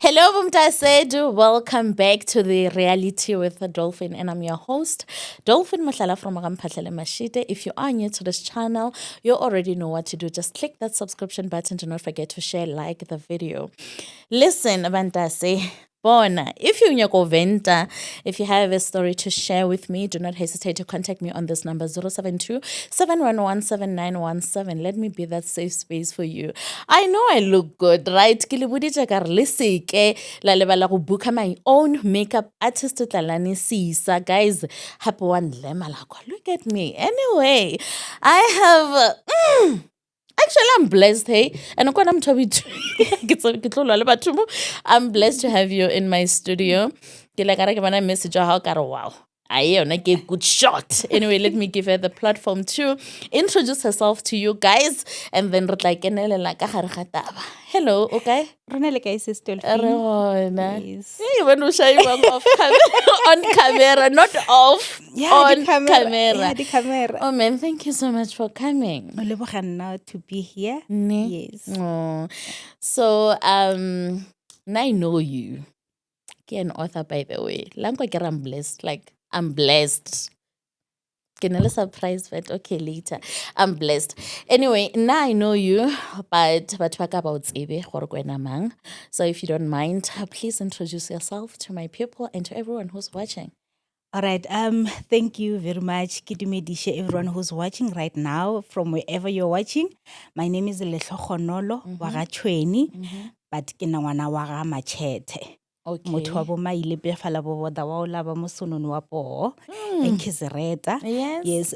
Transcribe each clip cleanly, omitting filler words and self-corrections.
Hello, Bumtasedu. Welcome back to the Reality with the Dolphin, and I'm your host, Dolphin Mashala from Magampatlele Mashite. If you are new to this channel, you already know what to do. Just click that subscription button. Do not forget to share, like the video. Listen, Bantase. Bona, if you're in Venta, if you have a story to share with me, do not hesitate to contact me on this number 072 711 7917. Let me be that safe space for you. I know I look good, right? Ke le boditse ka re le seke la lebala go booka my own makeup artist Tlalani Sisa. Guys, happy one lemalakwa. Look at me. Anyway, I have actually, I'm blessed, hey. And I'm I'm blessed to have you in my studio. Ke like a message how wow. I get good shot. Anyway, let me give her the platform to introduce herself to you guys, and then hello, okay? Rona le kae sis Re Dolphin? gona. Yes. Hey, when we shy off on camera, not off, on camera. Yeah, the camera. Oh man, thank you so much for coming. O leboga nna to be here. Ne? Yes. Oh. So now I know you. Ke an author, by the way. Lanko kere I'm blessed. Like I'm blessed. Ke na le surprise, but okay, later. I'm blessed. Anyway, now I know you, but talk about tsebe gore ke wena mang. So if you don't mind, please introduce yourself to my people and to everyone who's watching. All right. Thank you very much. Ke dumedishe everyone who's watching right now from wherever you're watching. My name is Letlogonolo wa ga Tshweni, but ke na ngwana wa ga Machete. Motho wa Okay. bo maile pefala bo boda wa o laba mo sonone wa poho Nkizereta. Yes. Yes,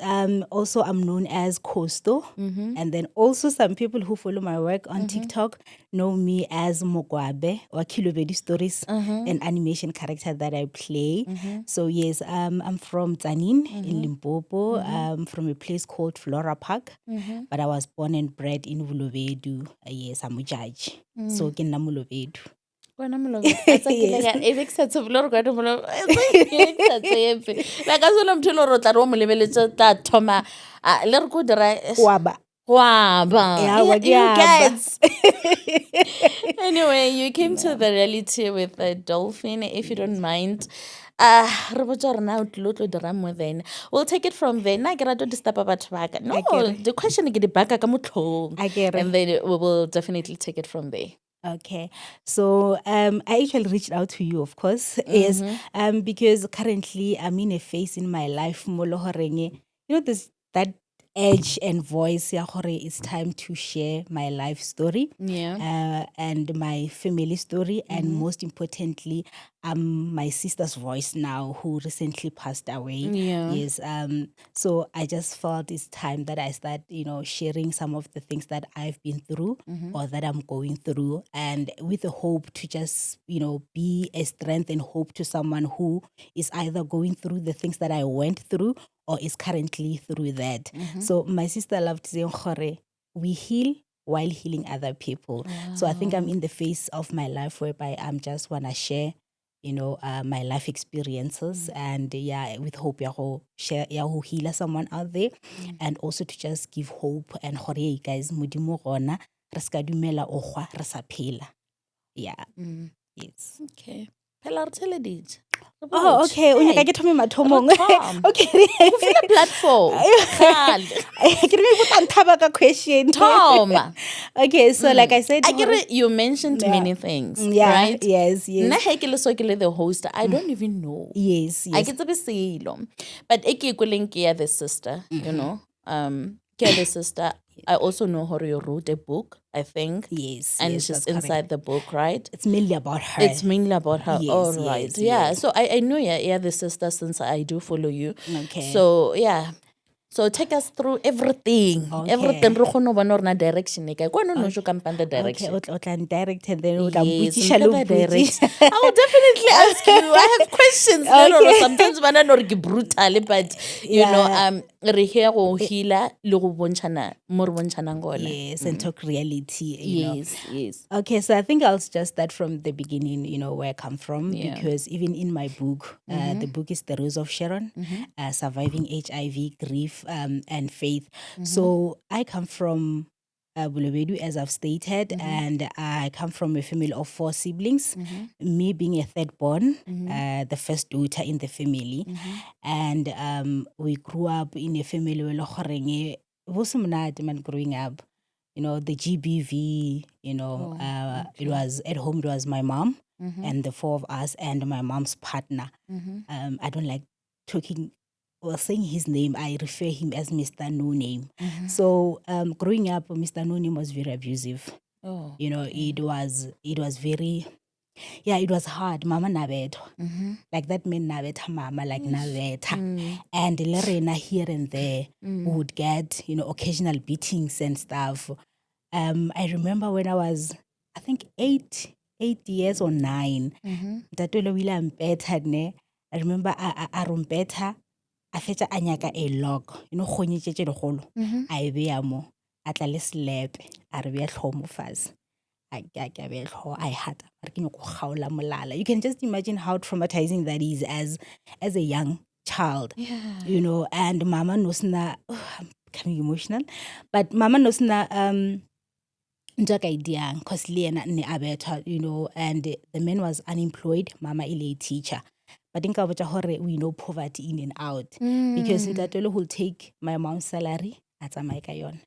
also I'm known as Costo. And then also some people who follow my work on TikTok know me as Mogwabe or Kilobedi Stories, an animation character that I play. So yes, I'm from Tanin in Limpopo, from a place called Flora Park. But I was born and bred in Vulovedu. Yes, I'm a judge. So ke nna Mulovedu. Wena molomo a tsakile ka e bekisa tsebolo re kwate molomo like a sola motho le gore o tla re o mo lebeletse tla thoma le re ko dira Waba. Waba. Yeah, wa You diaba. guys. Anyway, you came to the reality with a dolphin, if you don't mind. Re botsa gore na o tlile o tlo dira mo then. We'll take it from there. Nna ke rata go disturb batho ba ka. No, Akere. the question ke di baka ka mo tlhong. Akere. And then we will definitely take it from there. Okay. So I actually reached out to you, of course. Yes. Because currently I'm in a phase in my life, mo lo horeng, this that edge and voice ya gore it's time to share my life story. Yeah. And my family story, and most importantly, my sister's voice now, who recently passed away. Yeah. Yes. So I just felt it's time that I start, sharing some of the things that I've been through or that I'm going through, and with the hope to just, be a strength and hope to someone who is either going through the things that I went through or is currently through that. So my sister loved saying, "Khore, we heal while healing other people." So I think I'm in the phase of my life whereby I'm just want to share, my life experiences, and with hope ya go share, ya go heal someone out there, and also to just give hope and gore, hey guys, modimo gona re ska dumela o gwa re sa phela. Yeah. Yes. Okay. Phela re theleditse. Oh, okay. O nyaka ke thome mathomong. Okay. Go feel a platform. Ke re me botsa nthaba ka question. Thoma. Okay, so like I said, You mentioned many things, yeah, right? yes. Nna he ke le so ke le the host, I don't even know. Yes. I get tsebe selo. But e ke kweleng ke ya the sister, you know. Ke ya the sister. I also know her. You wrote a book, I think. Yes. And yes, she's that's inside correct. the book, right? It's mainly about her. It's mainly about her. Yes, All right. yes, Yeah. yes. So I know you're the sister since I do follow you. Okay. So yeah. So take us through everything. Okay. Everything re kgone go bona gore na direction e kae. Kwa no no sho kampang the Okay, direction. o tla direct and then o tla Yes, mputsisha mphe le the mputsisha. direction. I will definitely ask you. I have questions. Okay. Sometimes bana no ke brutal, but Yeah. re here go healer le go bontshana mo re bontshana gona. Yes, and talk reality, Yes, yes. Okay, so I think I'll just start from the beginning, where I come from, Yeah. because even in my book, the book is The Rose of Sharon, Surviving HIV, Grief, and Faith. So I come from Bolobedu, as I've stated, and I come from a family of 4 siblings, me being a third born, the first daughter in the family. And we grew up in a family where it was man growing up. You know, the GBV, you know, it was at home, it was my mom and the 4 of us and my mom's partner. I don't like talking or saying his name. I refer him as Mr. No Name. So growing up, Mr. No Name was very abusive. You know, it was very, it was hard. Mama nabetha. Like that meant nabetha mama, like nabetha. And lerena here and there would get, you know, occasional beatings and stuff. I remember when I was, I think 8 years or 9, Ntatolo wile a mpetha ne. I remember a rompetha, a fetsa a nyaka a log, you know, kgonye tše legolo, a e beya mo, a tla le slepe, a re beya tlhogo mo fatshe. I beya tlhogo, a e hata, a re ke nyako kgaola molala. You can just imagine how traumatizing that is as a young child, you know. And mama no sna, I'm becoming emotional, but mama no sna ntaka idiang, cause le ena ne a betha, you know, and the man was unemployed, mama ile a teacher. But think about hore we know poverty in and out, because ntatolo will take my mom's salary a tsamaye ka yona.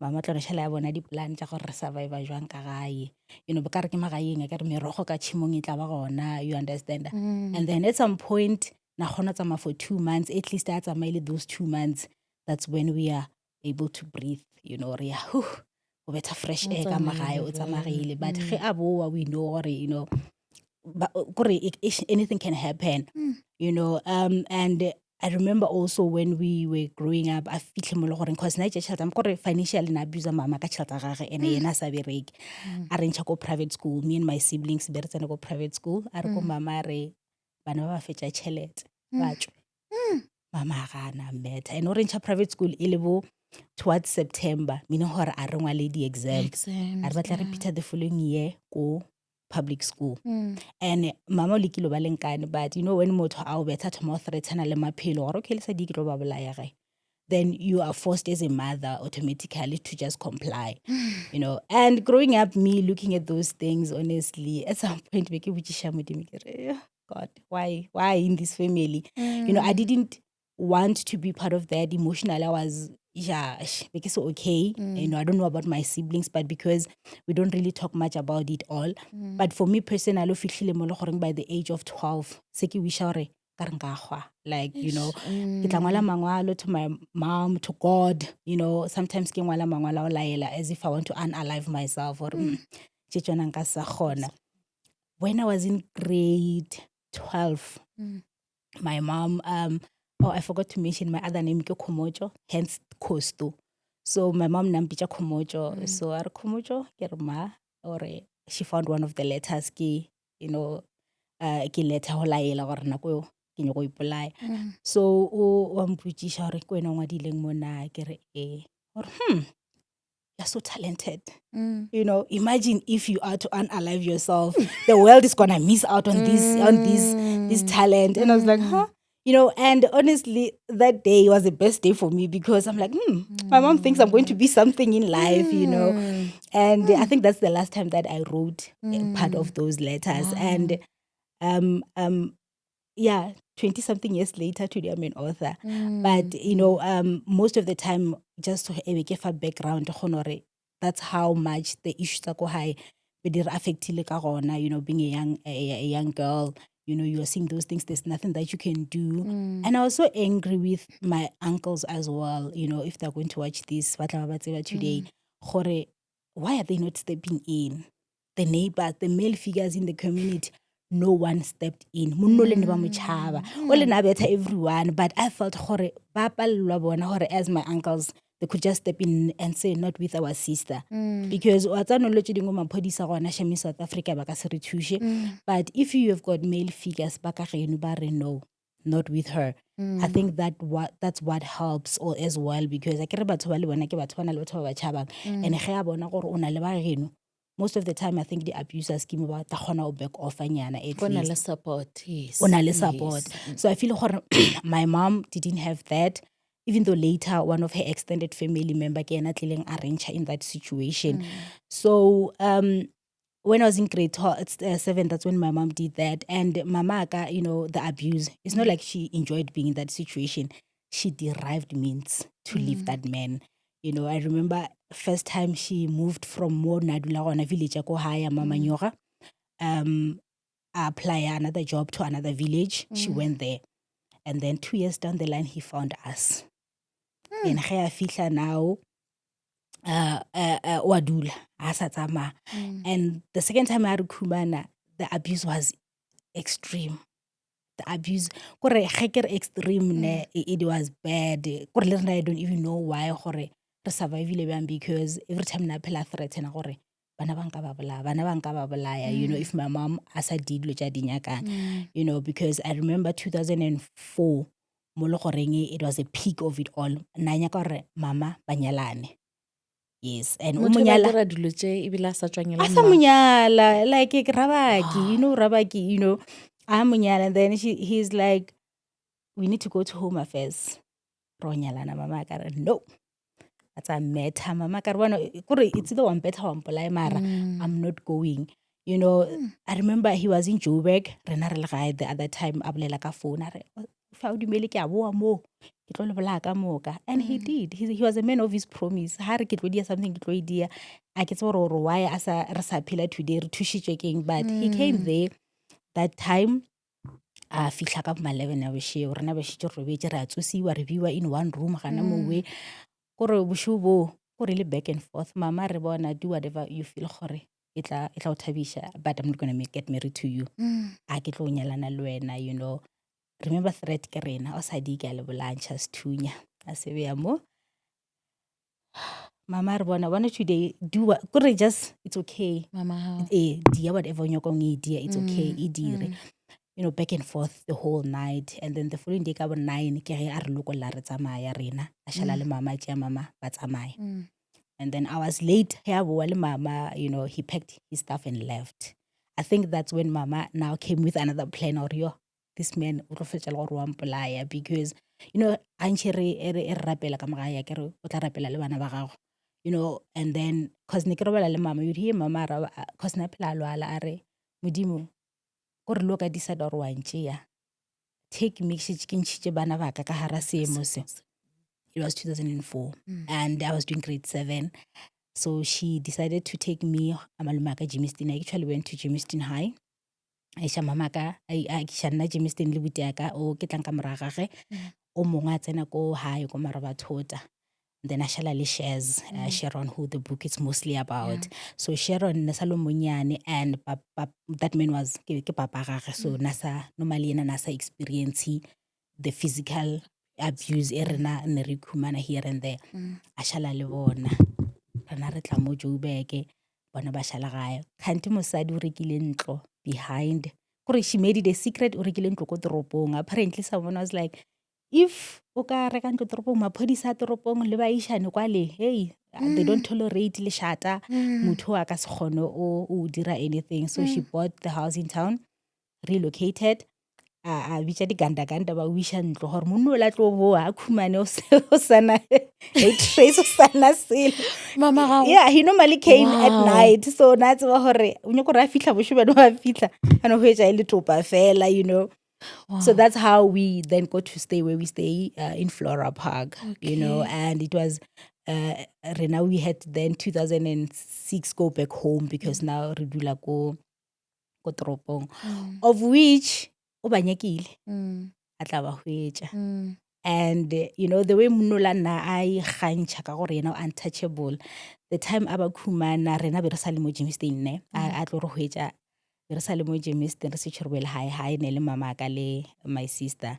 Mama tlo re shela ya bona di-plan tša gore re survive jwang ka gae, you know, ka re ke magaeng ka re merogo ka tšhimong e tla ba gona, you understand. And then at some point na kgona tsamaya for 2 months, at least a tsamaile those 2 months. That's when we are able to breathe, you know, re ya o betha fresh air ka magae o tsamaile. But ge a boa, we know gore, you know, anything can happen, you know. And I remember also when we were growing up, I feel because na child I'm financially na abuse mama ka child gage ene yena sa bereki. A re ntsha go private school, me and my siblings be re tsena go private school. A re ko mama re bana ba fetša tšhelete ba tswe. Mama ga na metha, and re ntsha private school e le bo towards September, meaning hore a re ngwale di exams. A re batla repeat the following year go public school. And mama le kilo ba lenkane, but you know when motho a o betha thoma threatana le maphelo gore okay le sa di ke tlo ba bolaya ge, then you are forced as a mother automatically to just comply, you know. And growing up, me looking at those things, honestly, at some point be ke botsisha modimo ke re, God, why in this family? You know, I didn't want to be part of that. Emotionally, I was because okay, you know, I don't know about my siblings, but because we don't really talk much about it all. But for me personally, by the age of 12, seki wish like, you know, ke tla ngwala mangwalo to my mom, to God, you know. Sometimes ke ngwala mangwalo o laela as if I want to unalive myself or nka sa kgona. When I was in grade 12, my mom, I forgot to mention my other name, ke Komojo, hence Kosto. So my mom nampitja Komojo. So are Komojo, ke re ma, or she found one of the letters ke, you know, ke letter ho laela gore nako ke nyako ipolaya. So o mputsisha gore ke wena ngwadileng mona, ke re or you're so talented. You know, imagine if you are to unalive yourself, the world is gonna miss out on this talent. And I was like, huh? You know, and honestly, that day was the best day for me because I'm like, my mom thinks I'm going to be something in life, you know. And I think that's the last time that I wrote part of those letters. And 20-something years later, today I'm an author. But, you know, most of the time, just to give a background, that's how much the issues are high, but they're affecting, you know, being a young girl. You know, you are seeing those things, there's nothing that you can do. And I was so angry with my uncles as well, you know, if they're going to watch this today, why are they not stepping in? The neighbors, the male figures in the community, no one stepped in. Everyone, but I felt as my uncles, they could just step in and say, not with our sister. Because South Africa, but if you have got male figures, no, not with her. I think that's what helps all as well, because and most of the time, I think the abusers give about back off and support, yes. support. So I feel my mom didn't have that. even though later one of her extended family member ke yena tlileng arrange her in that situation. So when I was in grade 7, that's when my mom did that. And mama, the abuse, it's not like she enjoyed being in that situation. She derived means to leave that man. I remember first time she moved from Mo Nadula on a village, Akohaya, Mama Nyora, apply another job to another village. She went there. And then 2 years down the line, he found us. And Khaya Fitla now, Wadula, Asatama. And the second time I had Kumana, the abuse was extreme. The abuse, kore extreme, it was bad. Kore I don't even know why re survive because every time na phela threaten gore bana ba nka ba bolaya, if my mom asa did lo tja dinyakang, because I remember 2004 mo le goreng it was a peak of it all. Na nyaka gore mama ba nyalane. Yes, and motho ba dira dilo tse e bile a sa tswangela asa munyala, like rabaki, rabaki, I'm munyala. And then he's like, we need to go to Home Affairs. Ronyalana mama kare no. That's a meta mama kare it's the one better one polai mara. I'm not going. I remember he was in Joburg. Rena re le gae the other time a bolela ka phone are fa o dumele ke a boa mo ke tlo le bola ka moka. And he did. He was a man of his promise. Ha re ke tlo dia something ke tlo dia. A ke tse gore why asa re sa phela today re thushitse keng, but he came there that time. Fihla ka 11 ya boshigo rena ba shitse robetse ra tsosiwa re biwa in one room gana mowe kore boshubo kore le back and forth. Mama re bona do whatever you feel gore itla o thabisha, but I'm not going to get married to you. A ke tlo nyalana le wena, remember threat ke rena o sa di ke le bolancha stunya a sebe ya mo. Mama re bona today do what kore just it's okay mama dia whatever nyokong e dia it's okay e dire. Back and forth the whole night. And then the following day, ka bo 9, ke ge a re lokolla re tsamaya rena. A shala le mama, tja mama, ba tsamaya. And then I was late. Here, le mama, he packed his stuff and left. I think that's when mama now came with another plan. Or this man, because, anche re rapela ka magaya, ke re, o tla rapela le bana ba gago. And then, cause ne ke robala le mama, you'd hear mama, cause na phela lwala, are, modimo, gore look at this or one take me bana ba ka hara seemo se. It was 2004 and I was doing grade 7. So she decided to take me amalumaka Jimistin. I actually went to Jimistin High. Aisha mamaka I shanna Jimistin le butiaka o ke tlanka moragage o mongwe a tsena ko high ko marabathota. Then Ashala shares Sharon, who the book is mostly about. So Sharon nasalo munyane and that man was ke papa gage. So nasa normally nasa experience the physical abuse erena nerikumana here and there. Ashala le bona rena re tla mo Joburg bona ba shala gae. Khanti mosadi o rekile ntlo behind. Kore she made it a secret o rekile ntlo ko toropong. Apparently someone was like, if o ka reka ntlo toropong maphodisa toropong le ba ishane kwale, hey, they don't tolerate le shata motho a ka se kgone o dira anything. So she bought the house in town, relocated. A bitsa di ganda ba wisha ntlo gore monno la tlo boa khumane o sana a trace o sana sele mama yeah, he normally came at night. So that's wa gore o nyako ra fitla boshube no wa fitla ana ho etsa ile topa fela. So that's how we then got to stay where we stay in Flora Park, and it was Rena we had then 2006 go back home because now re dula ko toropong, of which o banyekile a tla ba hwetša. And the way Munola na I kgantsha ka gore yena untouchable, the time aba khumana rena be re sa le mo Jimistin ne a tlo re hwetša re sa le mo Jimistin re se tshirwele hi ne le mama ka le my sister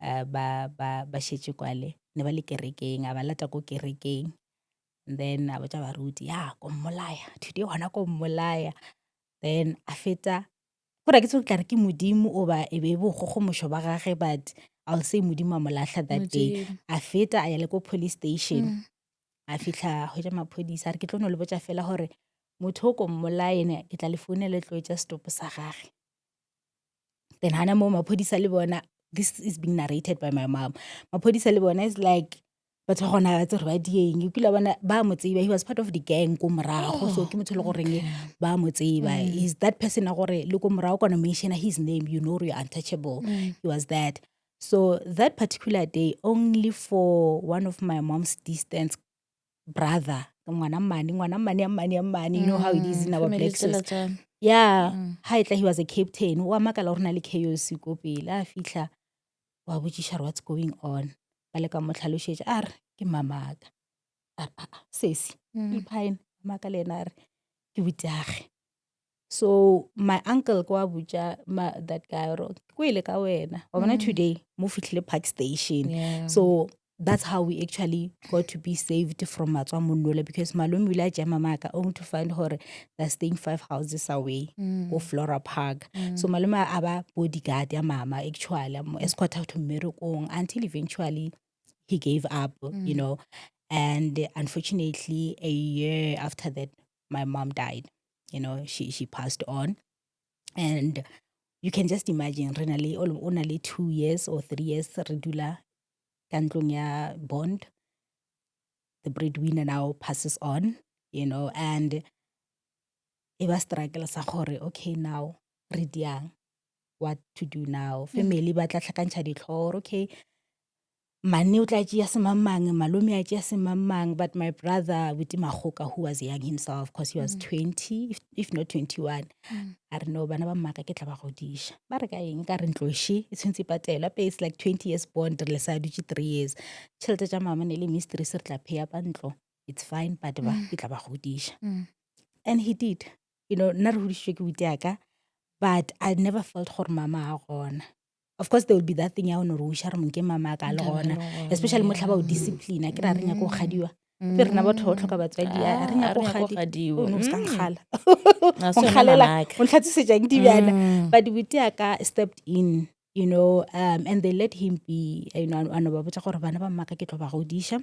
ba shetse kwale ne ba le kerekeng a ba lata ko kerekeng. And then a botsa baruti ya ko mmolaya today hona ko mmolaya. Then a feta kore ke tso tla re ke modimo o ba e be bo gogo mosho ba gage, but I'll say modimo a molahla that day. A feta a ya le ko police station a fitla ho ja maphodisa re ke tlo no le botsa fela hore motho ko mmolaene ke tla le foune le tlo etsa stop sa gage. Then hana mo maphodisa le bona, this is being narrated by my mom. Maphodisa le bona is like, but gona tse re ba dieng o kile bona ba mo tseba, he was part of the gang ko morago, so ke motho le goreng ba mo tseba, is that person a gore le ko morago kona mention his name, you know you're untouchable. He was that. So that particular day, only for one of my mom's distant brother, ngwana mane, you know how it is in our family black tsela sisters. tsa- Yeah, ha etla he was a captain. Wa makala gore na le chaos ko pele. A fitla wa botsisha what's going on. Ba le ka mo tlhaloshetsa a re ke mamaka. Sesi. Iphaine makala ena a re ke butiage. So my uncle kwa buja that guy ro ko ile ka wena. Wa bona today mo fitlhile Park Station. Yeah. So that's how we actually got to be saved from Matswa Monole, because malome ile a ja mamaka only to find her they're staying 5 houses away ko Flora Park. So malome a ba bodyguard ya mama actually mo escort out to mmerekong until eventually he gave up, you know. And unfortunately, a year after that, my mom died. You know, she passed on. And you can just imagine, only 2 years or 3 years, Redula kantlong ya bond. The breadwinner now passes on, you know, and it was struggle sa gore, okay, now, Ridiang, what to do now? Family ba tla tlhakantsha ditlhoro, okay, mane o tla tšea semamang, malome a tšea semamang, but my brother with Mahoka, who was young himself, because he was 20, if not 21, a re no, bana ba mmaka ke tla ba godiša. Ba re ka eng ka re ntloše e tshwantse patelwa, pe it's like 20 years bond, re le sa dutše 3 years. Tšhelete tša mama ne le mistress re tla pay pa ntlo, it's fine, but ba ke tla ba godiša. And he did. You know, nna re hodišitšwe ke butiaka, but I never felt gore mama a gona. Of course, there will be that thing ya ono re uša re monke mama ka le gona, especially mo tlhaba o discipline a ke re a re nyaka go gadiwa pe rena batho ba tlhoka batswadi a re nyaka go gadiwa o no ska nkgala o nkgalela o ntlhatsisetsang dibjana. But butiaka stepped in, you know, and they let him be, you know, ano ba botsa gore bana ba mmaka ke tlo ba godiša,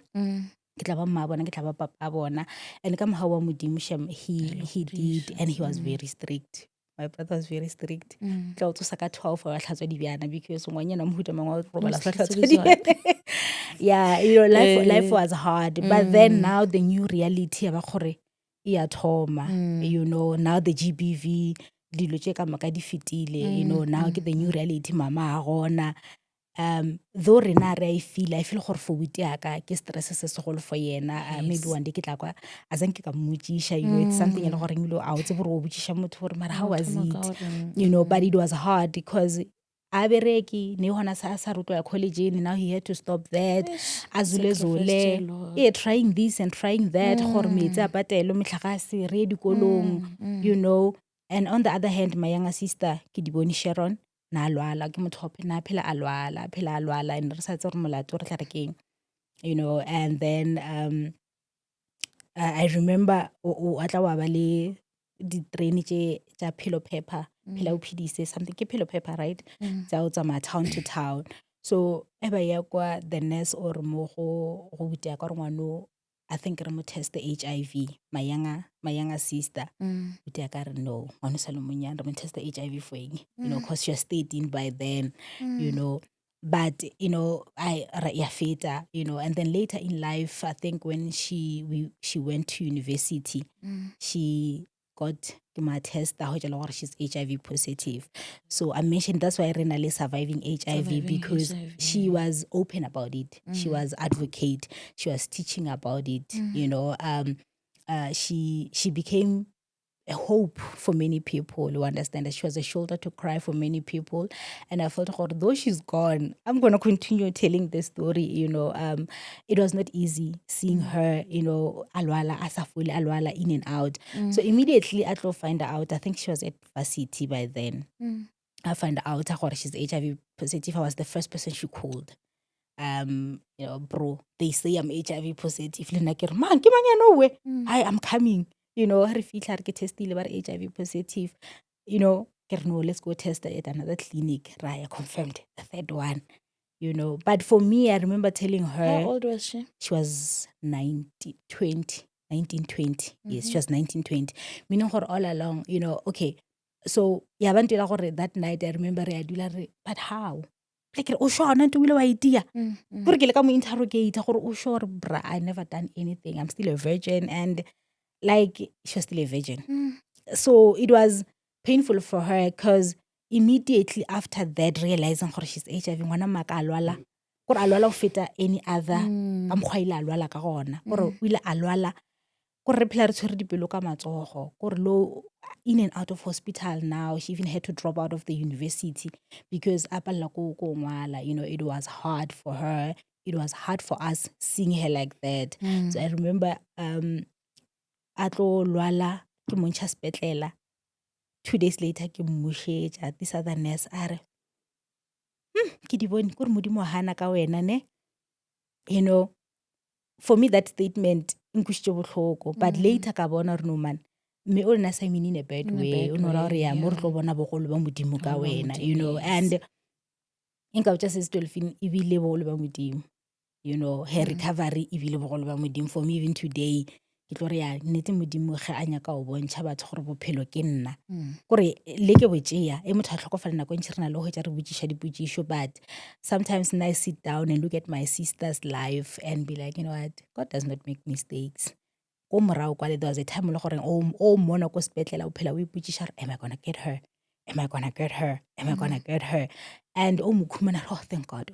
ke tla ba mma bona, ke tla ba papa bona. And ka moga wa modimo he did, and he was very strict. My brother was very strict. Tla o tsosa ka 12 wa tlhatswa dibjana, because ngwanyana o mohuta mangwe wa robala sa tlhatswa dibjana. Yeah, you know, life was hard, but then now the new reality ya ba gore e a thoma, you know, now the GBV dilo tše ka moka di fetile, you know, now ke the new reality, mama a gona. Though rena re I feel gore for butiaka ke stress se segolo for yena. Maybe one day ke tla kwa a zanke ka mmotsisha, you know, it's something ele gore ngilo a o tse bore o botsisha motho gore mara how was it, you know. But it was hard because a bereki ne hona sa rutwa ya college, now he had to stop that. A zule trying this and trying that, gore metsi a patelo metlhaga se re dikolong, you know. And on the other hand, my younger sister ke di bone Sharon na lwala ke motho ope na phela a lwala and re sa tse gore molato re tla re keng, you know. And then I remember o atla wa ba le di train tša Pillow Pepper, phela o phedise something ke Pillow Pepper, right, tša o tsamaya town to town. So e ba ya kwa the nurse or mo go butia ka gore ngwano I think re mo test the HIV, my younger sister. Butia ka re no, ngwano sa le monyane re mo test the HIV for eng, you know, because she was 13 by then, you know. But you know, ya feta, you know. And then later in life, I think when she went to university, she got my test that she's HIV positive. So I mentioned that's why Renale surviving HIV, because she was open about it. She was advocate. She was teaching about it. You know, she became a hope for many people who understand that she was a shoulder to cry for many people. And I felt, though she's gone, I'm going to continue telling the story, you know. It was not easy seeing her, you know, alwala, asafuli, alwala, in and out. So immediately I find out, I think she was at varsity by then. I find out she's HIV positive. I was the first person she called. You know, bro, they say I'm HIV positive. Man, hi, I'm coming. You know, re fitla re ke testile ba re HIV positive. You know, no, let's go test at another clinic. Raya confirmed the third one. You know, but for me, I remember telling her. How old was she? She was 1920. Yes, she was 1920. Meaning her all along, you know, okay. So, yeah, that night I remember but how? like o sure na ntumile wa itia gore ke le ka mo interrogate gore o sure bra I never done anything, I'm still a virgin, and like she was still a virgin. So it was painful for her because immediately after that, realizing gore she's HIV, ngwana maka a lwala gore a lwala go feta any other ka mokgwa ile a lwala ka gona gore o ile a lwala gore re phela re tshwere dipelo ka matsogo gore lo in and out of hospital now. She even had to drop out of the university because a palelwa ko ngwala. It was hard for her. It was hard for us seeing her like that. So I remember a tlo lwala ke mo ntsha sepetlela. 2 days later ke mmušetša this other nurse a re ke di bone kore modimo wa hana ka wena ne. For me that statement nkušitše bohloko, but later ka bona gore no man mme o rena sa mean in a bad way, o no ra gore ya mo re tlo bona bogolo ba modimo ka wena, and nka botša se Dolphine e bile bogolo ba modimo, her recovery e bile bogolo ba modimo. For me even today ke tlo re ya nnete modimo ge a nyaka o bontšha batho gore bophelo ke nna kore le ke botšea e motho a tlhokofala nako ntši re na le go tša re botšiša dipotšišo. But sometimes I sit down and look at my sister's life and be like, you know what, God does not make mistakes. Ko morago kwale there was a time le gore o mmona ko sepetlela o phela o ipotšiša re am I gonna get her, am I gonna get her, am I gonna get her, and o mokhumana oh thank God,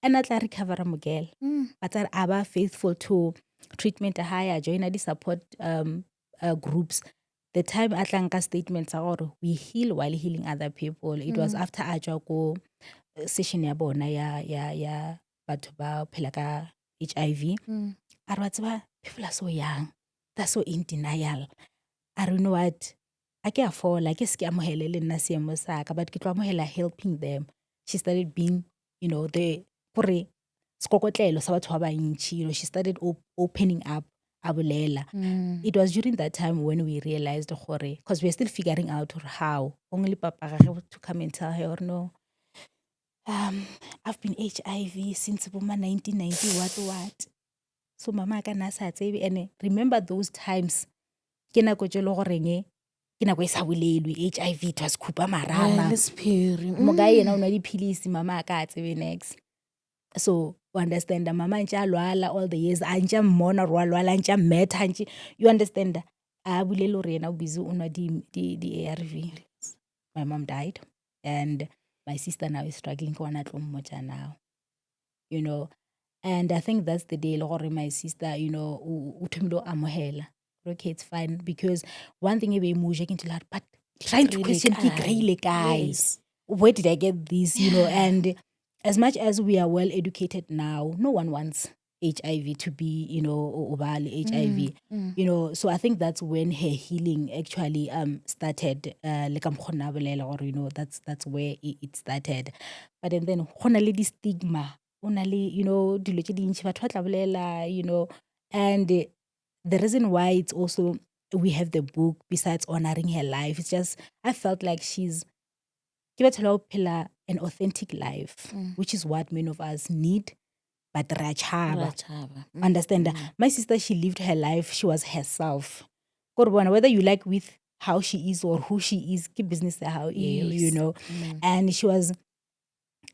and a tla recovera mogel but a ba faithful to treatment a higher join the support groups. The time a tla nka statements gore we heal while healing other people. It was after a tswa ko session ya bona ya batho ba phela ka HIV. A re tseba people are so young, they're so in denial. I don't know what a ke a fola ke se ke amohele le nna seemo sa ka, but ke tlo amohela helping them. She started being the gore skokotlelo sa batho ba bantši, she started opening up a bolela. It was during that time when we realized gore because we're still figuring out how only papa to come and tell her no, I've been HIV since 1990 what. So mama ka na sa tsebe, and remember those times ke nako tse le goreng ke nako e sa bolelwe HIV it was khupa marama mo ga yena o nwa dipilisi mama ka tsebe next. So you understand mama ntša lwala all the years a ntša mmona ro lwala ntša metha ntše, you understand a bulele gore yena o busy o nwa di ARV. My mom died and my sister now is struggling ko wana tlo mmotša now, and I think that's the day le gore my sister o thomile o amohela okay it's fine, because one thing e be emoja ke ntse but trying to question ke kry-ile kae, where did I get this, and as much as we are well educated now, no one wants HIV to be, HIV, so I think that's when her healing actually started, like I'm or that's where it started. But then hona le di stigma, hona le, dilo tse dintši batho ba tla bolela, and the reason why it's also we have the book besides honoring her life, it's just I felt like she's ke batho ba phela an authentic life, which is what many of us need, but ra chaba. Understand that my sister, she lived her life, she was herself. Whether you like with how she is or who she is, keep business how and she was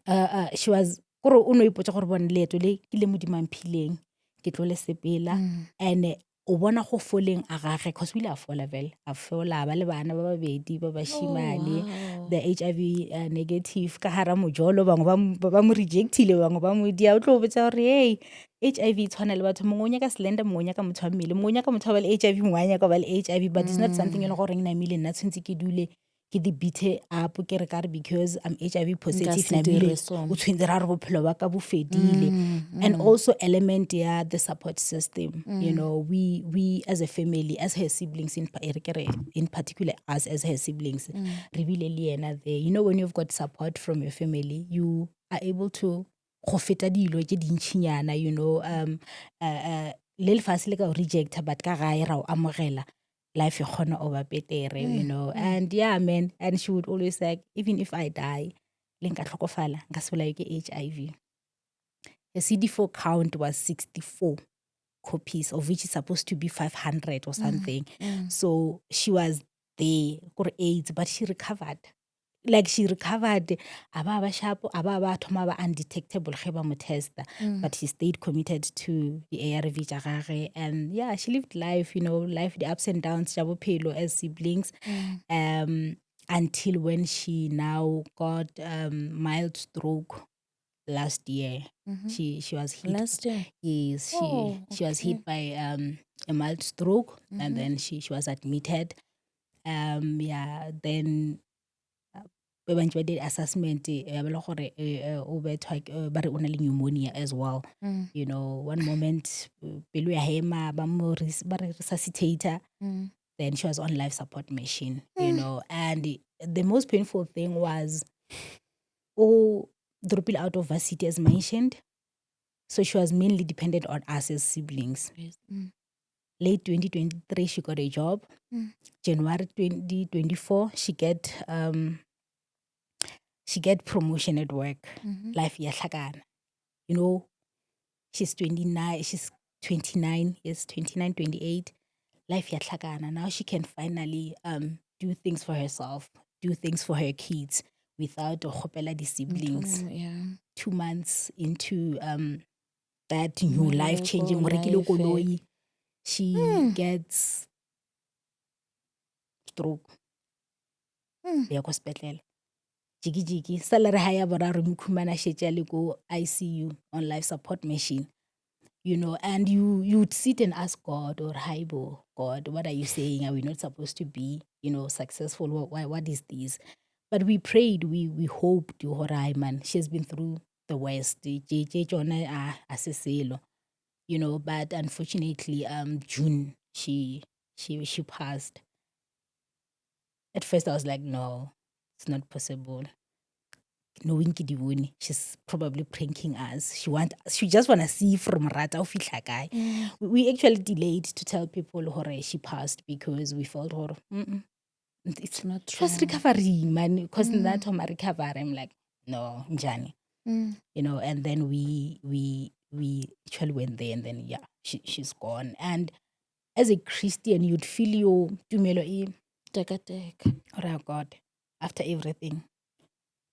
kore o no ipotsa gore bona leeto le ke le modimo mphileng ke tlo le sepela, and o bona go foleng a gage because we la fola vel a fola ba le bana ba babedi ba bashimane, the HIV negative ka hara mojolo bangwe ba mo rejectile bangwe ba mo dia o tlo botsa gore hey HIV tshwana le batho mongwe o nyaka slender mongwe o nyaka motho wa mmele mongwe o nyaka motho wa le HIV mongwe a nyaka ba le HIV, but it's not something e le gore nna mmele nna tshwantse ke dule ke di beat up ke re kare because I'm HIV positive na mmele o tshwantse ra re bophelo ba ka bo fedile. And also element ya the support system, we as a family, as her siblings in particular us as her siblings, re bile le yena there. When you've got support from your family, you are able to go feta dilo tse dintšhinyana, le lefase le ka o rejecta but ka gae ra o amogela life e kgona over betere, and yeah man, and she would always like even if I die le nka tlhokofala nka se bolawe ke HIV. The CD4 count was 64 copies, of which is supposed to be 500 or something. So she was there for AIDS, but she recovered. like she recovered, a sharp, ba thoma ba undetectable ge ba mo testa, but she stayed committed to the ARV tša gagwe. And yeah, she lived life, life, the ups and downs tša bophelo as siblings, until when she now got mild stroke last year. She was hit. Last year. Yes, she was hit by a mild stroke, and then she was admitted. Yeah, then ba bantši ba did assessment, ya ba le gore o bethwa ba re o na le pneumonia as well. One moment pelo ya hema ba re resuscitator, then she was on life support machine, and the most painful thing was dropping out of varsity as mentioned. So she was mainly dependent on us as siblings. Yes. Late 2023, she got a job. January 2024, she get promotion at work. Life ya hlakana. She's 29, yes, 29, 28. Life ya hlakana. Now she can finally do things for herself, do things for her kids without the siblings. Yeah. 2 months into that new life changing koloi, she gets stroke. Ya ko sepetlele. Jiki salary haya boraro mkhumana shetse le go ICU on life support machine. And you would sit and ask God, or Haibo, God, what are you saying? Are we not supposed to be, successful? What is this? But we prayed, we hoped, man. She's been through the worst. But unfortunately, June, she passed. At first I was like, no, it's not possible. Knowing Kidibuni, she's probably pranking us. She just wanna see from Rata o fihla kae. We actually delayed to tell people hore she passed because we felt her. It's not true. She was recovering, man. Because that time I recover, I'm like, no, njani. And then we actually went there, and then yeah, she's gone. And as a Christian, you'd feel your tumelo oh God, after everything,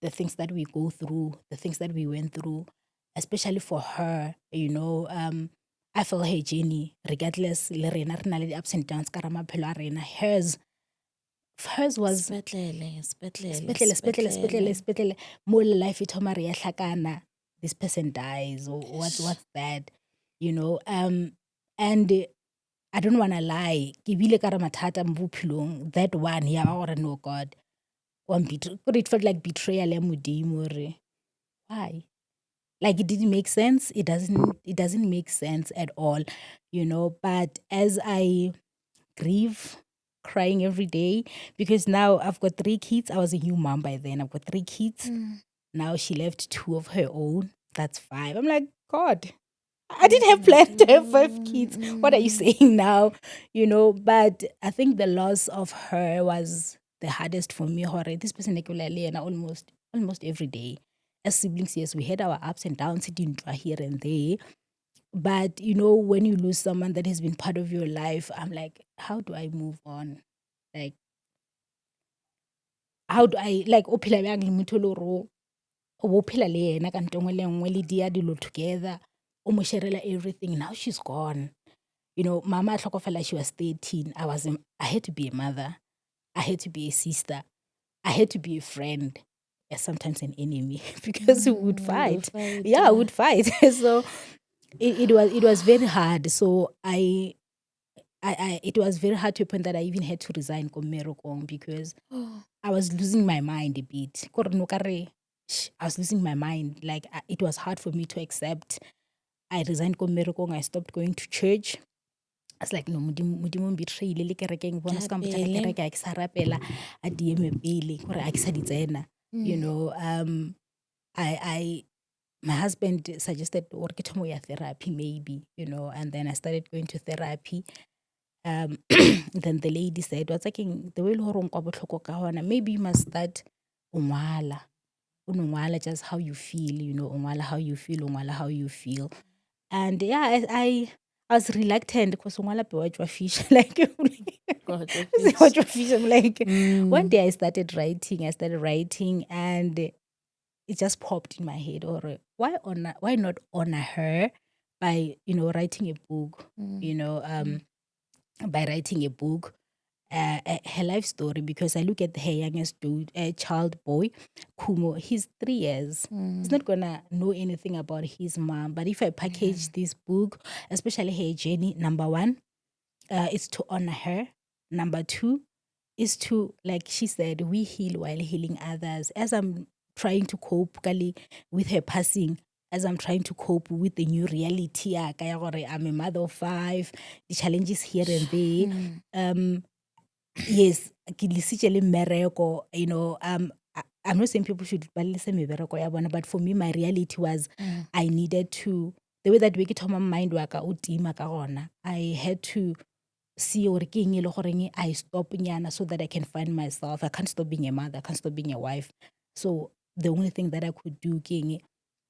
the things that we go through, the things that we went through, especially for her, I feel her journey, regardless, le rena re na le ups and downs, kara maphelo a rena, hers was spetlele. Mo life e thoma re ya hlakana, this person dies, or what's that, and I don't want to lie, ke bile kara mathata mo bophelong, that one ya ba gore no God, it felt like betrayal ya modimo re why, like it didn't make sense. It doesn't make sense at all, but as I grieve, crying every day, because now I've got 3 kids. I was a new mom by then. I've got 3 kids. Now she left 2 of her own. That's 5. I'm like, God, I didn't have planned to have 5 kids. What are you saying now? But I think the loss of her was the hardest for me. This person and almost every day. As siblings, yes, we had our ups and downs here and there. But, when you lose someone that has been part of your life, I'm like, how do I move on? Like, how do I, like, o phela bjang le motho le gore o bo phela le yena ka nto e nngwe le nngwe le dia dilo together, o mo sharela everything. Now she's gone. Mama a tlhokofala, she was 13. I had to be a mother. I had to be a sister. I had to be a friend. Sometimes an enemy, because we would fight. Yeah, we would fight. So it was very hard. So it was very hard to a point that I even had to resign Merokong, because I was losing my mind a bit. I was losing my mind. Like, it was hard for me to accept. I resigned Merokong. I stopped going to church. I was like, no, modimo betrayile le kerekeng bona se ka mpotsa ka kereke a ke sa rapela a dieme pele gore a ke sa di tsena. My husband suggested or ke thomo ya therapy maybe, and then I started going to therapy. Then the lady said, what's like the way lo rong kwa botlhoko ka hona, maybe you must start ungwala just how you feel, ungwala how you feel. And yeah, I was reluctant because watch fish like God, your watch fish. fish. I'm like, one Mm. day I started writing, and it just popped in my head. Or why not honor her by writing a book? By writing a book, her life story, because I look at her youngest child boy, Kumo. He's 3 years. He's not gonna know anything about his mom. But if I package this book, especially her journey, number one, is to honor her. Number two is to, like she said, we heal while healing others. As I'm trying to cope kali, with her passing, as I'm trying to cope with the new reality, I'm a mother of 5, the challenges here and there. Yes, ke lisitse le mmereko, I'm not saying people should balise mebereko ya bona, but for me, my reality was I needed to, the way that we get my mind waka o tima ka gona, I had to see gore ke eng e le goreng I stop nyana so that I can find myself. I can't stop being a mother, I can't stop being a wife. So the only thing that I could do ke eng,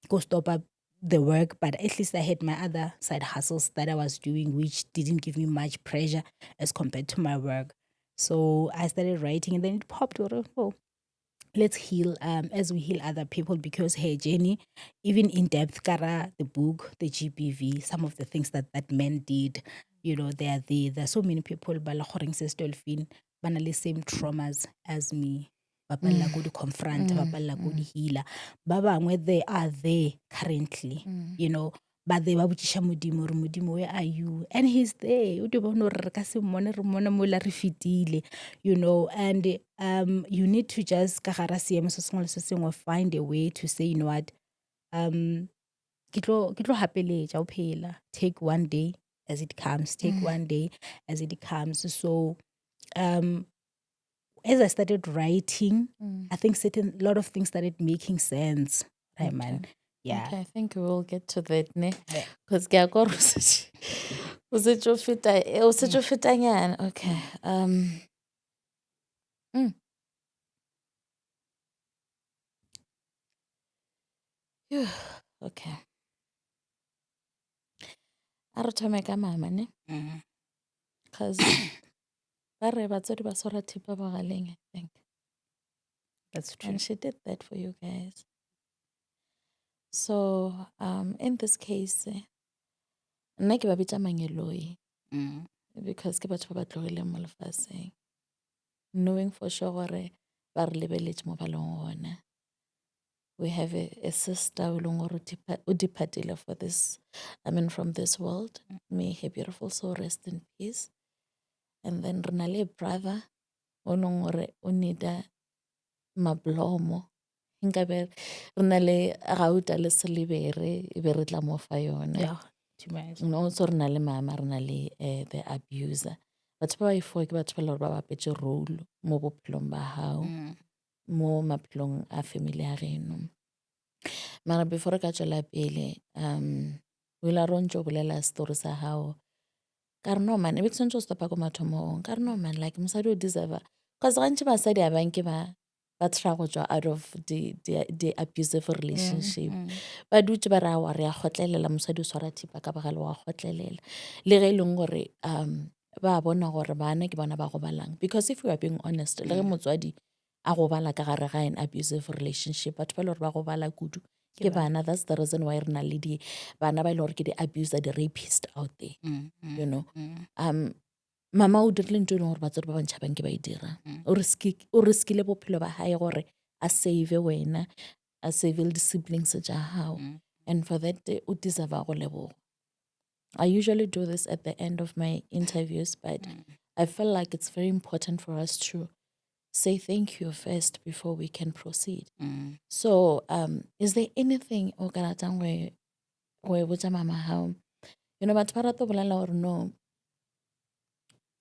go stop up the work, but at least I had my other side hustles that I was doing, which didn't give me much pressure as compared to my work. So I started writing, and then it popped. Oh, let's heal as we heal other people, because her journey, even in depth, Kara, the book, the GBV, some of the things that men did, there are so many people, ba le goreng se Dolphin, ba na le same traumas as me. Ba palella go di confront, ba palella go di healer. Ba bangwe, they are there currently, but they ba botsisha Modimo, gore Modimo, where are you? And he's there. O di bona gore re ka se mmone, re mmona mola re fetile, and you need to just ka gara seemo se sengwe le se sengwe, find a way to say, you know what, ke tlo gapeletša o phela. Take one day as it comes. Take one day as it comes. So as I started writing, I think a lot of things started making sense. Right, man. Yeah. Okay, I think we will get to that, ne? Yeah. Because ke a kwa re o setse o feta nyana. Okay. Phew, okay. A re thome ka mama, ne? Because ba re batswadi ba swara thipa bogaleng, I think. That's true. And she did that for you guys. So, in this case, nna ke ba bitsa manyeloi, because ke batho ba ba tlogileng mo lefatsheng, knowing for sure gore ba re lebeletse mo ba leng gona. We have a sister o leng gore o departile for this, from this world. May her beautiful soul rest in peace. And then re na le a brother o leng gore o needa mablomo. Nkabe re na le gauta le selebere, e be re tla mo fa yona. Yeah. Too much. Also re na le mama, re na le the abuser. Batho ba ifo ke batho ba le gore ba bapetse role mo bophelong ba hao, mo maphelong a family ya reno. Mara before re ka tswela pele, o ile a re o ntse o bolela story sa hao, ka re no man, e be ke tshwanetse o stopa ko mathomong, ka re no man, like mosadi o deserve, because gantši basadi a banke ba try go tswa out of the abusive relationship. Ba dutse ba re a wa re a kgotlelela, mosadi o swara thipa ka bagale wa kgotlelela, le ge e leng gore ba bona gore bana ke bona ba go balang. Because if we are being honest, le ge motswadi a go bala ka gare ga an abusive relationship, batho ba le gore ba go bala kudu ke bana. That's the reason why re na le di bana ba ile gore ke di abuser, the rapist out there, mama o dirile ntho e leng gore batswadi ba bantšha banke ba e dira. O riskile bophelo ba hae gore a save wena, a save le di-siblings tša hao. And for that, o deserve go leboga. I usually do this at the end of my interviews, but I feel like it's very important for us to say thank you first before we can proceed. So, is there anything o ka ratang go e botsa mama hao? Batho ba rata go bolela gore no,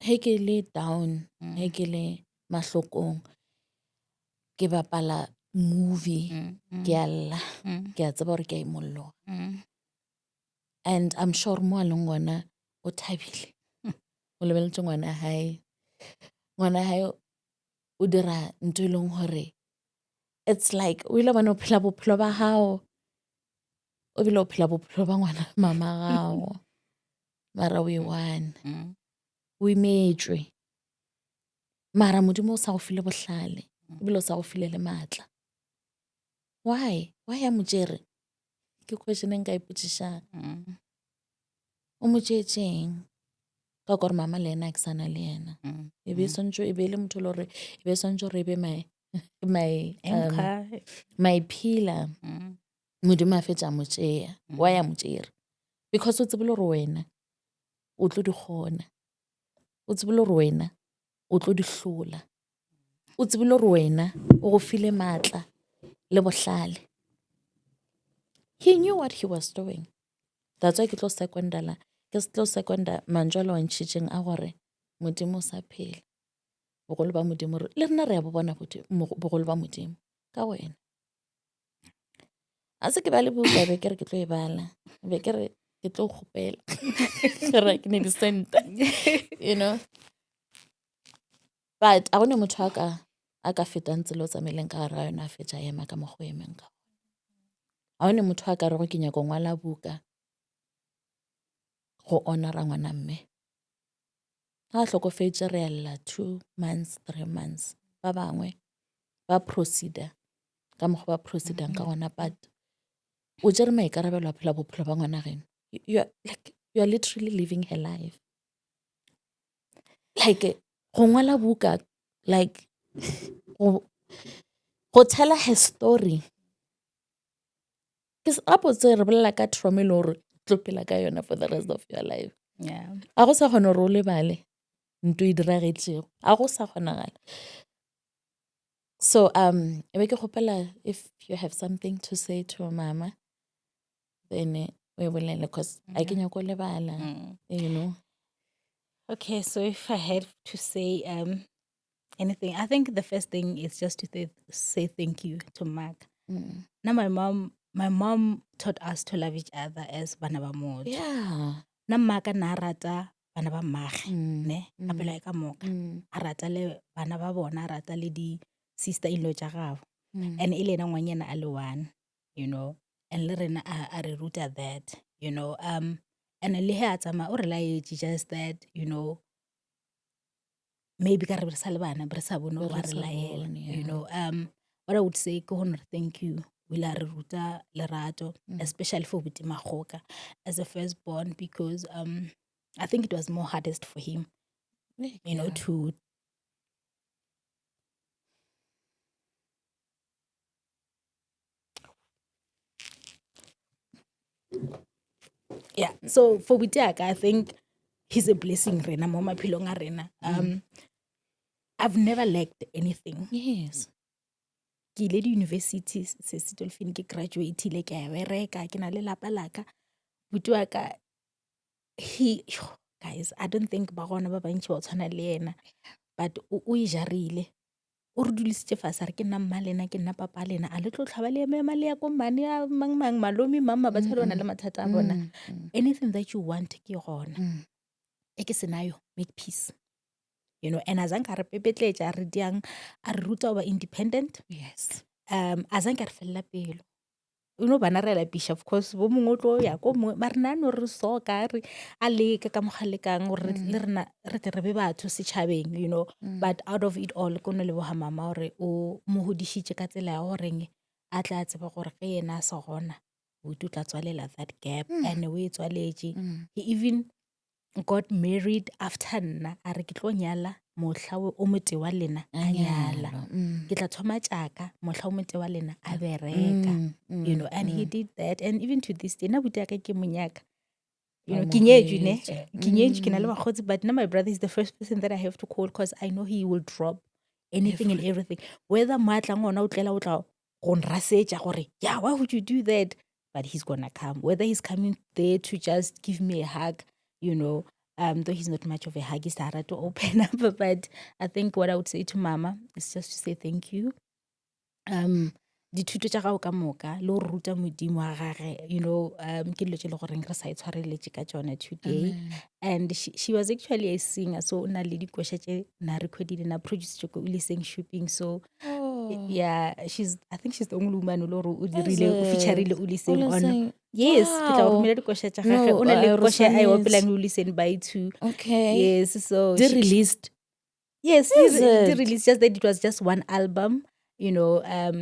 he ke le down, he ke le mahlokong, ke bapala movie, ke a lla, ke a tseba gore ke a imolloga. And I'm sure mo a leng gona o thabile, o lebeletse ngwana hae. Ngwana hae o dira ntho e leng gore it's like o ile bona o phela bophelo ba hao, o bile o phela bophelo ba ngwana mama gago. mara we won. Mm. O imetswe. Mara Modimo o sa go file bohlale. Ebile o sa go file le maatla. Why? Why ya mo tšere? Ke question e nka ipotšišang. Mm. O mo tšeetšeng ka gore mama le ena a ke sana le ena. Mm. E be swantse e be le motho le gore e be swantse gore e be my pillar. Mm. Modimo a fetša mo tšea. Why ya mo tšere? Because o tsebile gore wena o tlo di kgona. O tsebile gore wena o tlo di hlola. O tsebile gore wena o go file maatla le bohlale. He knew what he was doing. That's why ke tlo seconder manjwalo wa ntšhitšeng a gore Modimo o sa phela. Bogolo ba Modimo le rena re ya bo bona bogolo ba Modimo ka wena. A se ke ba le buka be ke re ke tlo e bala. Be ke re ke tlo kgopela. Re ke ne di senta. You know. But a gone motho a ka fetang tselo tsamaileng ka gare a yona a fetša ema ka mo go emeng ka. A gone motho a ka re go ke nyako ngwala buka go honora ngwana mme. A hlokofetše re ella 2 months, 3 months. Ba bangwe ba proceeder ka mokgwa ba proceedang ka gona, but o tšere maikarabelo a phela bophelo ba ngwana geno. You are literally living her life. Like go ngwala buka, like go tell her story. Ke a botse re bolela ka trauma le gore tlo phela ka yona for the rest of your life. Yeah. A go sa kgona gore o lebale ntho e diragetšego. A go sa kgonagala. So e be ke kgopela if you have something to say to mama, then we bolele because I ke nyako lebala, you know. Okay, so if I had to say anything, I think the first thing is just to say thank you to Mark. Now my mom taught us to love each other as bana ba motho. Yeah. Na Mark na rata bana ba mmage, ne? Ka pelo ya ka moka. A rata le bana ba bona, a rata le di sister-in-law tša gagwe. And e le ena ngwanyana a le one, you know. And le rena a re ruta that, you know. And le he a tsamaya o re laetše just that, you know, maybe ka re sa le bana re sa bone wa re laela, you know. What I would say ke honor thank you. O ile a re ruta lerato, especially for Butimagoka as a firstborn, because I think it was more hardest for him, you know, to yeah. So for Butiaka, I think he's a blessing rena mo maphelong a rena. I've never lacked anything. Yes. Ke ile di-university se Dolphine ke graduate-ile ke a bereka ke na le lapa laka. Butiaka, guys, I don't think ba gona ba bantši ba tshwana le yena, but o e jarile. O re dulisitše fase a re ke nna mma lena ke nna papa lena a le tlo tlhaba le mema le ya ko mane a mang malomi mama ba tshware bona le mathata a bona. Anything that you want ke gona. E ke senayo, make peace. You know, and azange a re pepetletša a re diang a re ruta go ba independent. Yes. Azange a re felela pelo. You know, bana re lapisha, of course, bo mongwe o tlo ya ko mongwe mare nna no re soka re a leka ka mogale lekang gore le rena re tle re be batho setšhabeng, you know. But out of it all ko no leboga mama gore o mo hodišitše ka tsela ya goreng a tla a tseba gore ge yena a sa gona o tla tswalela that gap, and o e tswaletše. He even got married after nna a re ke tlo nyala mohla o mote wa lena a nyala, ke tla thoma tšaka mohla o mote wa lena a bereka, you know. And he did that, and even to this day na Butiaka ke monyaka, you know, ke nyetšwe ne ke nyetšwe ke na le bagotsi, but now my brother is the first person that I have to call because I know he will drop anything and everything, whether mo a tlang ona o tlela o tla go nrasetša gore yeah, why would you do that, but he's gonna come, whether he's coming there to just give me a hug, you know. Though he's not much of a huggy, to open up, but I think what I would say to mama is just to say thank you. Dithuto tša gago ka moka le go ruta modimo wa gage, you know, ke dilo tše le goreng re sa e tshwareletše ka tšona today. And she was actually a singer, so o na le dikoša tše na recordile na produce tšoko o ile seng shopping, so Wow. Yeah, I think she's the only woman who Is o featureile it? Uliseng on. Uliseng. Yes, ke tla go Wow. romela dikoša tša No, gagwe. O na le re koša a e tshwanetse. opelang le Uliseng by 2. Okay. Yes, so They released. yes, Is they it? released, just that it was just one album,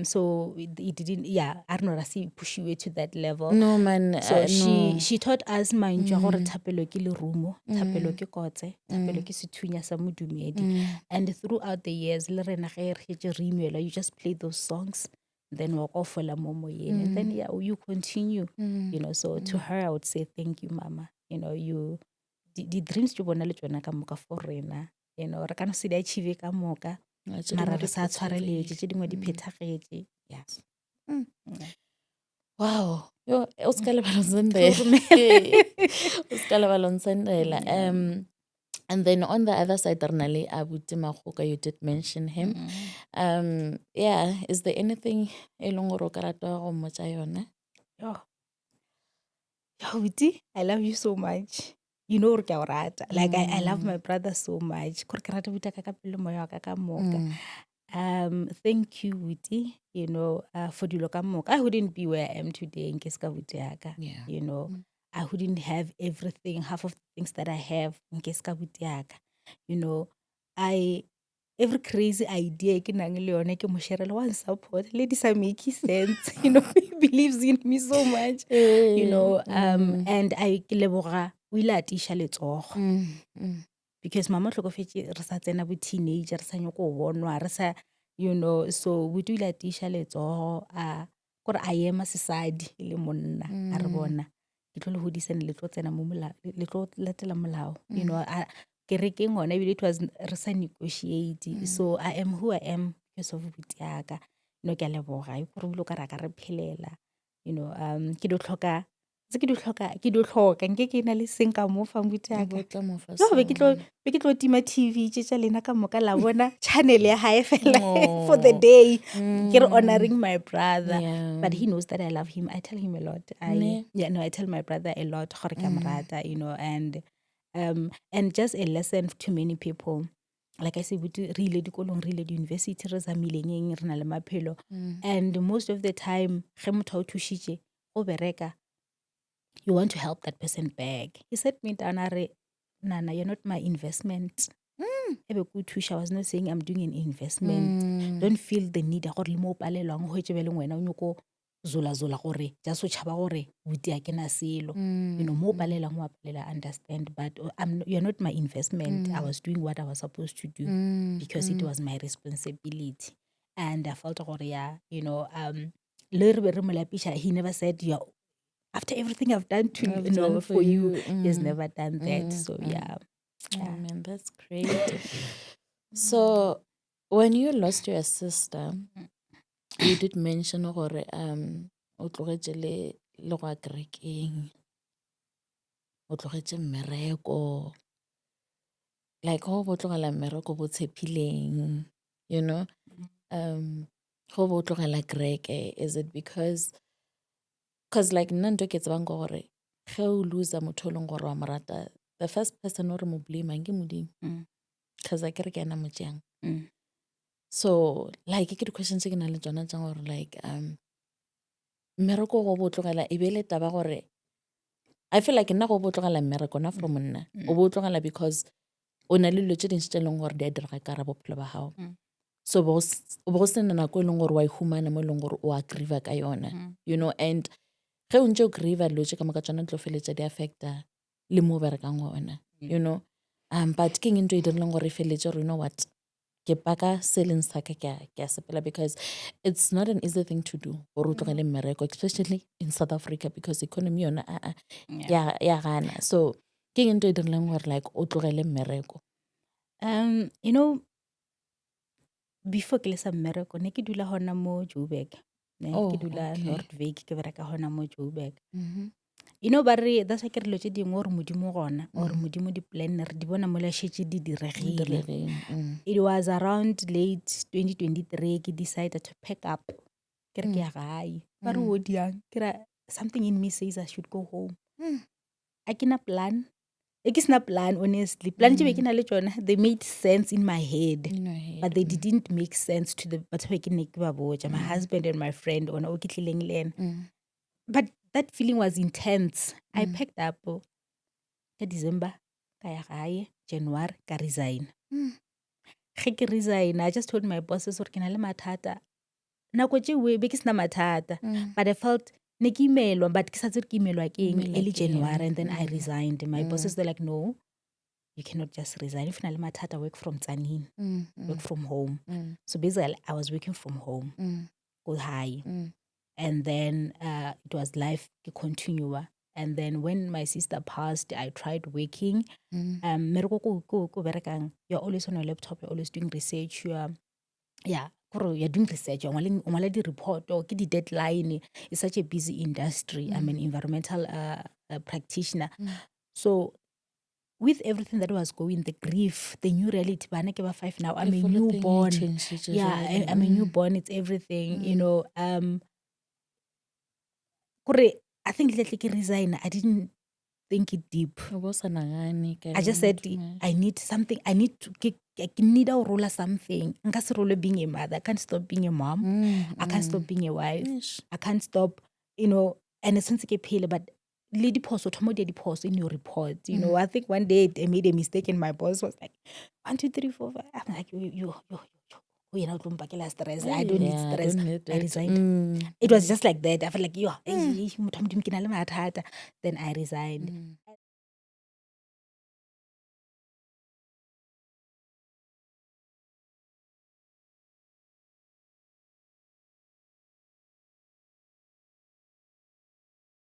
so it didn't, yeah, I don't know, I see push you to that level. No, man. So No. she taught us mantswe a gore thapelo ke lerumo, thapelo ke kotse, thapelo ke sethunya sa modumedi. And throughout the years, le rena ge re fetše re imela, you just play those songs, then walk off mo moyeng, and then yeah, you continue, so to her I would say thank you, mama. You the dreams tse bona le tsona ka moka for rena, re ka no se di achieve ka moka, Tše mara dingwe re di sa tshwareletse, tše dingwe di phethagile. phethagetse. Yes. Wow. Yo, o ska lebala o nsendela. O ska lebala o nsendela. And then on the other side, Arnali Abuti Magoka, you did mention him. Yeah, is there anything e leng gore o ka rata go mmotsa yona? Yahudi, I love you so much. You know gore ke a o rata. Like I love my brother so much. Kore ke rata buta ka pelo moya wa ka ka moka. Thank you, Wuti, for dilo ka moka. I wouldn't be where I am today in case ka Wuti yaka. Yeah. I wouldn't have everything, half of the things that I have in case ka Wuti yaka. Every crazy idea ke nang le yone ke mo sharela wa support. Lady sa make sense. He believes in me so much. And I ke leboga o ile a tiša letsogo. Because mama tlhokofetse re sa tsena bo teenager, re sa nyako go bonwa, re sa so we do la tiša letsogo gore a ema sesadi le monna a re bona ke tlo le hodisane le tlo tsena mo molao, le tlo latela molao. Ke re ke ngone ebile it was re sa negotiate. So I am who I am because of buti yaka. Ke a leboga e gore bile ka ra ka re phelela. Ke do tlhoka nke ke na le seng ka mo fa buti yaka. Be ke tlo tima TV tša lena ka moka la bona channel ya hae fela for the day. Ke re honoring my brother. Yeah. But he knows that I love him. I tell him a lot. I tell my brother a lot gore ke a mo rata, and just a lesson to many people. Like I said, re ile dikolong, re ile di-university, re zamileng eng, re na le maphelo. And most of the time, ge motho o thušitše, go bereka, you want to help that person back. He set me down, a re, Nana, you're not my investment. Ebe ku thuša, I was not saying I'm doing an investment. Don't feel the need gore le mo palelwang go etse be leng wena o nyoko zola gore just o tšhaba gore buti a ke na selo. Mo palelang wa palela, understand, but you're not my investment. I was doing what I was supposed to do because it was my responsibility. And I felt gore le re be re mo lapiša, he never said after everything I've done for you, he's never done that. So yeah. Oh man, that's great. So when you lost your sister, you did mention gore o tlogetše le go ya kerekeng, o tlogetše mmereko, like go bo tlogela mmereko bo tshepileng, go bo tlogela kereke. Is it because like nna nto ke tsebang ke gore ge o loser motho o leng gore wa mo rata, the first person o re mo blamang ke modimo, because a kere ke ena mo tšeang. So like ke di-questions ke na le tsona tša gore like mmereko go bo tlogela e be le taba gore I feel like nna go bo tlogela mmereko na from nna o bo tlogela because o na le dilo tše dintši tše e leng gore di a direga ka ra bophelo ba gago. So o bo go sena nako e leng gore wa e humana mo e leng gore o a grieva ka yona, and ge o ntse o grieva dilo tše ka moka tsona tlo feletša di affecta le mo berekang ona, but ke eng ntho e dirileng gore e feletše gore what, ke paka seleng sa ka ke a sepela, because it's not an easy thing to do gore o tlogele mmereko, especially in South Africa, because economy yona ya gana. So ke eng ntho e dirileng gore like o tlogele mmereko? Before ke le sa mmereko ne ke dula hona mo Joburg. Ke dula Noordwyk, ke bereka hona mo Joburg. Ba re that's why ke re dilo tše dingwe gore modimo gona or modimo di-plan re di bona mola šetše di diregile. It was around late 2023 ke decided to pack up, ke re ke ya gae. Ba re o diang, ke ra something in me says I should go home. A ke na plan, ke sena plan, honestly. Plan tse be ke na le tsona, they made sense in my head, In your head. but they didn't make sense to the batho be ke ne ke ba botsa, my husband and my friend ona o ke tlileng le ena. But that feeling was intense. I packed up ka December, ka ya gae, January ka resign. Ge ke resign, I just told my bosses gore ke na le mathata. Nako tsewe be ke sena mathata, but I felt ne ke imelwa, but ke sa tsebe ke imelwa ke eng, Imelwa early ke eng. January, and then I resigned. My bosses were like, no, you cannot just resign. If you na le mathata, work from Tzaneen, work from home. So basically, I was working from home, go high. And then it was life ke continue. And then when my sister passed, I tried working. Mmereko ko berekang, you're always on your laptop, you're always doing research, you're doing research, you're ngwala di-report, or ke di-deadline. It's such a busy industry. I'm an environmental practitioner. So with everything that was going, the grief, the new reality, bana ke ba 5 now, I'm a Everything newborn. changes, Yeah, really. I'm a newborn, it's everything, you know. Kore, I think lately ke resign, I didn't think it deep. O bo sa nagane ka I just yona said, too much. I need something. I need to need to roll something. Nka se role being a mother. I can't stop being a mom. I can't stop being a wife. Yes. I can't stop, you know, and since ke phele, but le diphoso thomo di diphoso in your report. You know, I think one day I made a mistake and my boss was like, 1, 2, 3, 4, 5. I'm like, you know, stress. I don't need Yeah, I stress. don't need I it. resigned. It was just like that. I felt like, then I resigned.